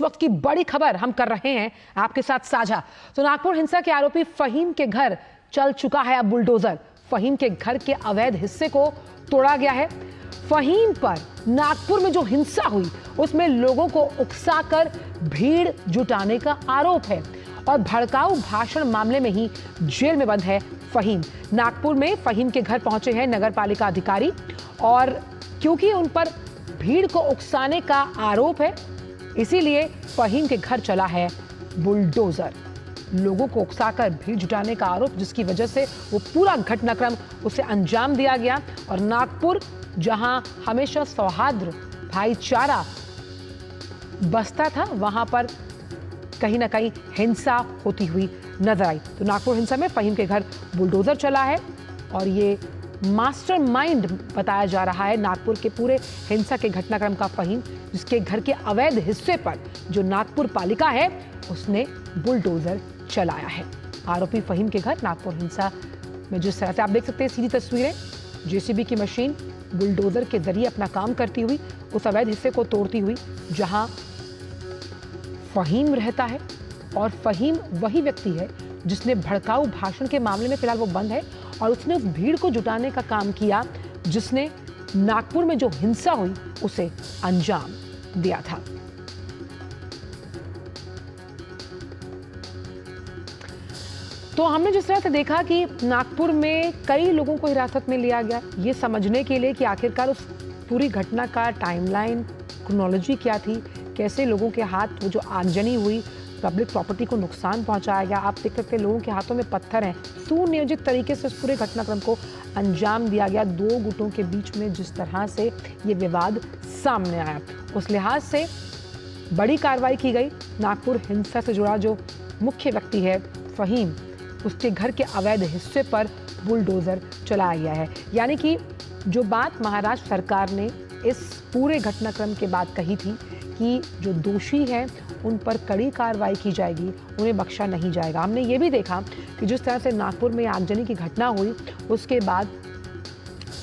वक्त की बड़ी खबर हम कर रहे हैं आपके साथ साझा। तो नागपुर हिंसा के आरोपी फहीम के घर चल चुका है अब बुलडोजर। फहीम के घर के अवैध हिस्से को तोड़ा गया है। फहीम पर नागपुर में जो हिंसा हुई उसमें लोगों को उकसाकर भीड़ जुटाने का आरोप है और भड़काऊ भाषण मामले में ही जेल में बंद है फहीम। नागपुर में फहीम के घर पहुंचे हैं नगर पालिका अधिकारी और क्योंकि उन पर भीड़ को उकसाने का आरोप है इसीलिए फहीम के घर चला है बुलडोजर। लोगों को उकसाकर भीड़ जुटाने का आरोप जिसकी वजह से वो पूरा घटनाक्रम उसे अंजाम दिया गया और नागपुर जहां हमेशा सौहार्द भाईचारा बसता था वहां पर कहीं ना कहीं हिंसा होती हुई नजर आई। तो नागपुर हिंसा में फहीम के घर बुलडोजर चला है और ये मास्टरमाइंड बताया जा रहा है नागपुर के पूरे हिंसा के घटनाक्रम का फहीम, जिसके घर के अवैध हिस्से पर जो नागपुर पालिका है उसने बुलडोजर चलाया है। आरोपी फहीम के घर नागपुर हिंसा में जिस तरह से आप देख सकते हैं सीधी तस्वीरें, जेसीबी की मशीन बुलडोजर के जरिए अपना काम करती हुई उस अवैध हिस्से को तोड़ती हुई जहां फहीम रहता है। और फहीम वही व्यक्ति है जिसने भड़काऊ भाषण के मामले में फिलहाल वो बंद है और उसने उस भीड़ को जुटाने का काम किया जिसने नागपुर में जो हिंसा हुई उसे अंजाम दिया था। तो हमने जिस तरह से देखा कि नागपुर में कई लोगों को हिरासत में लिया गया ये समझने के लिए कि आखिरकार उस पूरी घटना का टाइमलाइन क्रोनोलॉजी क्या थी, कैसे लोगों के हाथ वो जो आगजनी हुई, पब्लिक प्रॉपर्टी को नुकसान पहुंचाया गया। आप देख सकते हैं लोगों के हाथों में पत्थर हैं। सुनियोजित तरीके से इस पूरे घटनाक्रम को अंजाम दिया गया। दो गुटों के बीच में जिस तरह से ये विवाद सामने आया उस लिहाज से बड़ी कार्रवाई की गई। नागपुर हिंसा से जुड़ा जो मुख्य व्यक्ति है फहीम, उसके घर के अवैध हिस्से पर बुलडोजर चलाया गया है। यानी कि जो बात महाराष्ट्र सरकार ने इस पूरे घटनाक्रम के बाद कही थी कि जो दोषी हैं उन पर कड़ी कार्रवाई की जाएगी, उन्हें बख्शा नहीं जाएगा। हमने ये भी देखा कि जिस तरह से नागपुर में आगजनी की घटना हुई उसके बाद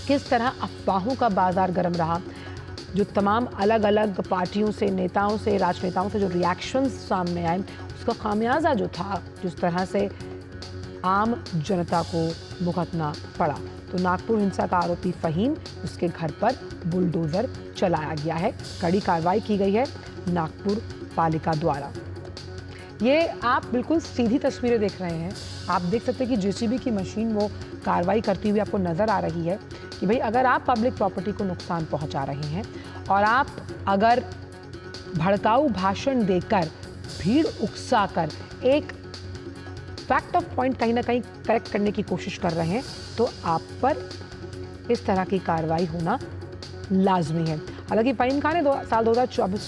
किस तरह अफवाहों का बाजार गर्म रहा। जो तमाम अलग अलग पार्टियों से, नेताओं से, राजनेताओं से जो रिएक्शंस सामने आए उसका खामियाजा जो था, जिस तरह से आम जनता को भुगतना पड़ा। तो नागपुर हिंसा का आरोपी फहीम, उसके घर पर बुलडोजर चलाया गया है। कड़ी कार्रवाई की गई है नागपुर पालिका द्वारा। ये आप बिल्कुल सीधी तस्वीरें देख रहे हैं। आप देख सकते हैं कि जेसीबी की मशीन वो कार्रवाई करती हुई आपको नजर आ रही है कि भाई अगर आप पब्लिक प्रॉपर्टी को नुकसान पहुंचा रहे हैं और आप अगर भड़काऊ भाषण देकर, भीड़ उकसाकर एक फैक्ट ऑफ पॉइंट कहीं ना कहीं करेक्ट करने की कोशिश कर रहे हैं तो आप पर इस तरह की कार्रवाई होना लाजमी है। हालांकि फहीम खान ने साल 2024